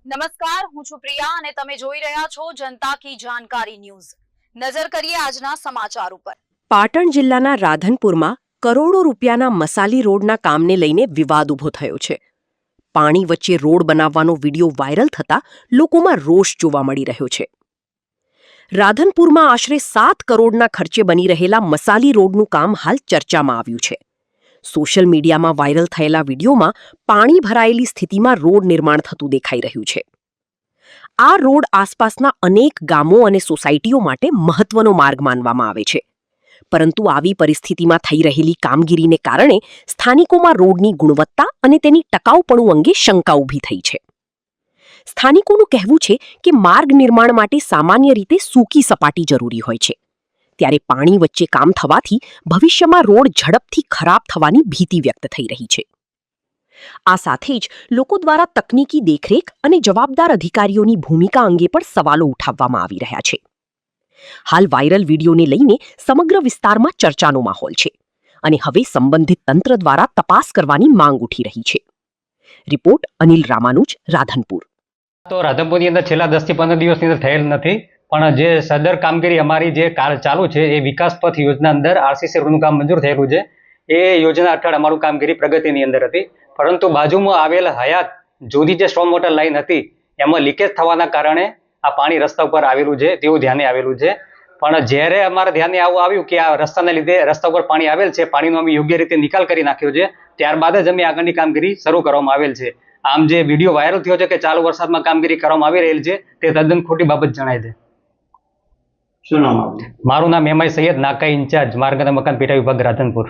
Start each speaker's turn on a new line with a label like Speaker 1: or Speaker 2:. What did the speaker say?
Speaker 1: નમસ્કાર, હું છું પ્રિયા અને તમે જોઈ રહ્યા છો જનતા કી જાણકારી ન્યૂઝ। નજર કરીએ આજના સમાચાર ઉપર।
Speaker 2: પાટણ જિલ્લાના રાધનપુરમાં કરોડો રૂપિયાના મસાલી રોડના કામને લઈને વિવાદ ઊભો થયો છે। પાણી વચ્ચે રોડ બનાવવાનો વિડીયો વાયરલ થતા લોકોમાં રોષ જોવા મળી રહ્યો છે। રાધનપુરમાં આશરે 7 કરોડના ખર્ચે બની રહેલા મસાલી રોડનું કામ હાલ ચર્ચામાં આવ્યું છે। સોશિયલ મીડિયામાં વાયરલ થયેલા વિડીયોમાં પાણી ભરાયેલી સ્થિતિમાં રોડ નિર્માણ થતું દેખાઈ રહ્યું છે। આ રોડ આસપાસના અનેક ગામો અને સોસાયટીઓ માટે મહત્વનો માર્ગ માનવામાં આવે છે, પરંતુ આવી પરિસ્થિતિમાં થઈ રહેલી કામગીરીને કારણે સ્થાનિકોમાં રોડની ગુણવત્તા અને તેની ટકાઉપણું અંગે શંકા ઊભી થઈ છે। સ્થાનિકોનું કહેવું છે કે માર્ગ નિર્માણ માટે સામાન્ય રીતે સૂકી સપાટી જરૂરી હોય છે, ત્યારે પાણી વચ્ચે કામ થવાથી ભવિષ્યમાં રોડ ઝડપથી ખરાબ થવાની ભીતિ વ્યક્ત થઈ રહી છે। આ સાથે જ લોકો દ્વારા તકનીકી દેખરેખ અને જવાબદાર અધિકારીઓની ભૂમિકા અંગે પણ સવાલો ઉઠાવવામાં આવી રહ્યા છે। હાલ વાયરલ વિડીયોને લઈને સમગ્ર વિસ્તારમાં ચર્ચાનો માહોલ છે અને હવે સંબંધિત તંત્ર દ્વારા તપાસ કરવાની માંગ ઉઠી રહી છે। રિપોર્ટ અનિલ રામાનુજ, રાધનપુર।
Speaker 3: તો રાધનપુરની અંદર છેલ્લા 10 થી 15 દિવસની અંદર થયેલ નથી, પણ જે સદર કામગીરી અમારી જે ચાલુ છે એ વિકાસ પથ યોજના અંદર આરસીસી રોડનું કામ મંજૂર થયેલું છે। એ યોજના હેઠળ અમારું કામગીરી પ્રગતિની અંદર હતી, પરંતુ બાજુમાં આવેલ હયાત જૂની જે સ્ટોર્મ વોટર લાઈન હતી એમાં લીકેજ થવાના કારણે આ પાણી રસ્તા ઉપર આવેલું છે તેવું ધ્યાને આવેલું છે। પણ જ્યારે અમારા ધ્યાને આવું આવ્યું કે આ રસ્તાના લીધે રસ્તા ઉપર પાણી આવેલ છે, પાણીનો અમે યોગ્ય રીતે નિકાલ કરી નાખ્યો છે, ત્યારબાદ જ અમે આગળની કામગીરી શરૂ કરવામાં આવેલ છે। આમ જે વિડીયો વાયરલ થયો છે કે ચાલુ વરસાદમાં કામગીરી કરવામાં આવી રહેલ છે તે તદ્દન ખોટી બાબત જણાય છે।
Speaker 4: શું નામ આપનું?
Speaker 3: મારું નામ એમઆઈ સૈયદ, નાકા ઇન્ચાર્જ, માર્ગ અને મકાન પેટા વિભાગ, રાધનપુર।